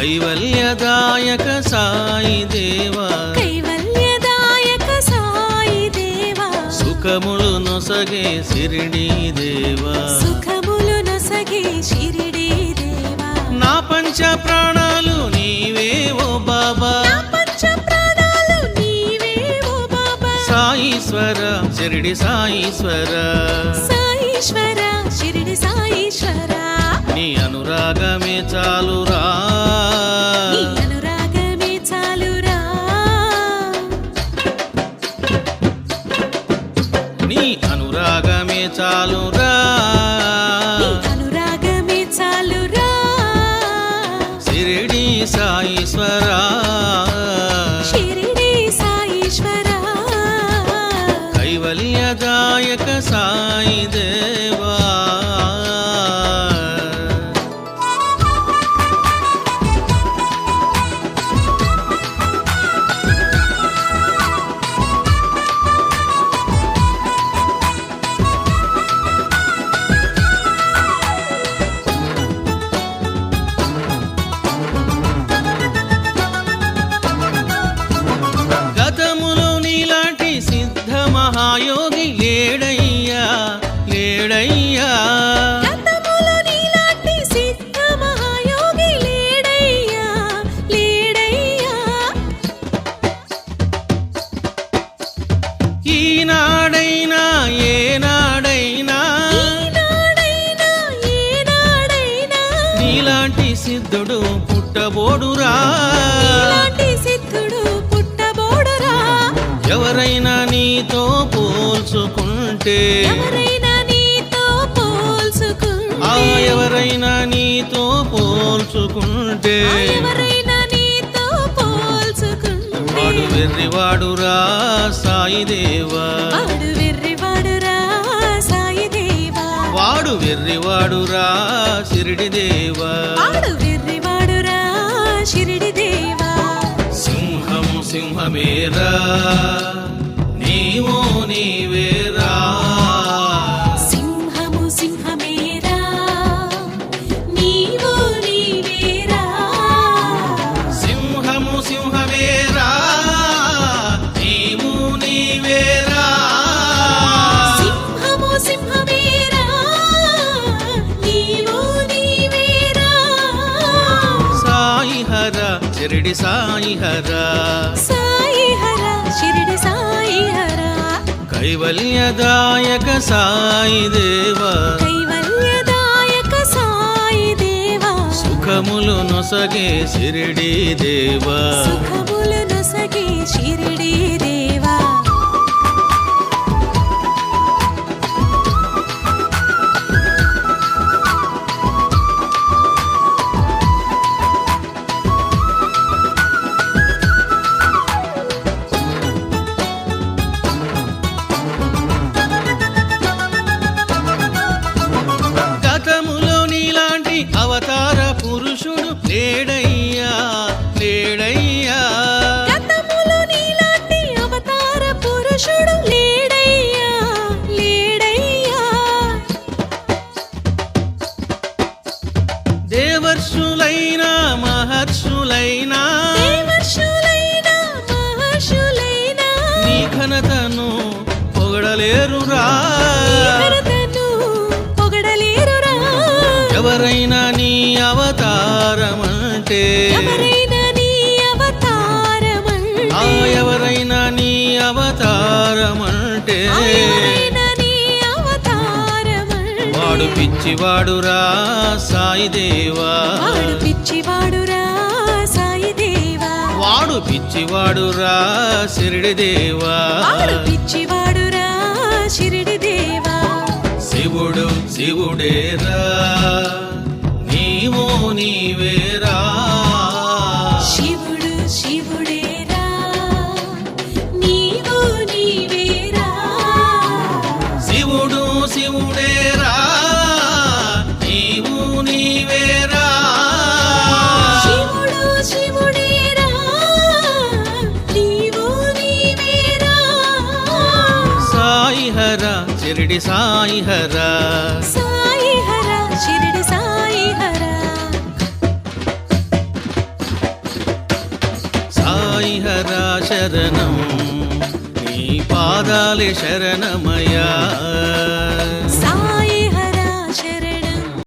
కైవల్యదాయక సాయి దేవా, కైవల్యదాయక సాయి దేవా, సుఖములు నొసగే షిరిడీ దేవా, సుఖములు నొసగే షిరిడీ దేవా. నా పంచ ప్రాణాలు నీవే ఓ బాబా, నా పంచ ప్రాణాలు నీవే ఓ బాబా. సాయీశ్వర షిరిడి సాయీశ్వర, సాయీశ్వర షిరిడి సాయీశ్వర, నీ అనురాగమే చాలురా, నీ అనురాగమే చాలురా, నీ అనురాగమే చాలురా, నీ అనురాగమే చాలురా. షిరిడి సాయీశ్వర, షిరిడి సాయీశ్వర, కైవల్యదాయక సాయి దేవా. గతములో నీలాంటి సిద్ధ మహాయోగి లేడయ్యా, లేడయ్యా, గతములో నీలాంటి సిద్ధ మహాయోగి లేడయ్యా, లేడయ్యా. ఈనాడైనా ఏనాడైనా, ఈనాడైనా ఏనాడైనా, నీలాంటి సిద్ధుడు పుట్టబోడురా, నీలాంటి సిద్ధుడు పుట్టబోడురా. ఎవరైనా నీతో పోల్చుకుంటే, ఎవరైనా నీతో పోల్చుకుంటే, ఎవరైనా నీతో పోల్చుకుంటే, ఎవరైనా నీతో పోల్చుకుంటే, వాడు వెర్రివాడురా సాయి దేవా, వాడు వెర్రివాడురా సాయి దేవా, వాడు వెర్రివాడురా షిరిడి దేవా. వాడు వెర్రివాడురా షిరిడి దేవా. సింహం సింహమేరా, నీవో నీవేరా, సింహము సింహమేరా, నీవు నీవేరా, సింహము సింహమేరా, నీవు నీవేరా, సింహము సింహమేరా, నీవు నీవేరా. సాయి హర షిరిడి సాయి హర, సాయి హర షిరిడి సాయి హర, కైవల్యదాయక సాయి దేవా, కైవల్యదాయక సాయి దేవా, సుఖములు నొసగే షిరిడి దేవా. సుఖములు నొసగే షిరిడి దేవా. గతములో నీలాంటి అవతార పురుషుడు లేడయ్యా, లేడయ్యా, గతములో నీలాంటి అవతార పురుషుడు లేడయ్యా, లేడయ్యా. దేవర్షులైనా మహర్షులైనా, దేవర్షులైనా మహర్షులైనా, నీ ఘనతను పొగడలేరురా, నీ ఘనతను పొగడలేరురా. ఎవరైనా నీ అవతారమంటే, ఎవరైనా నీ అవతారమంటే, ఎవరైనా నీ అవతారమంటే, ఎవరైనా నీ అవతారమంటే, వాడు పిచ్చివాడురా సాయి దేవా, వాడు పిచ్చివాడురా సాయి దేవా, వాడు పిచ్చివాడురా షిరిడి దేవా. వాడు పిచ్చివాడురా షిరిడి దేవా. శివుడు శివుడేరా, నీవో నీవేరా, శివుడు శివుడేరా, నీవు నీవేరా, శివుడు శివుడేరా, నీవు నీవేరా, శివుడు శివుడేరా, నీవు నీవేరా. సాయి హర షిరిడి సాయి హర, సాయి హర షిరిడి సాయి హర, శరణం నీ పాదాలే శరణమయ్యా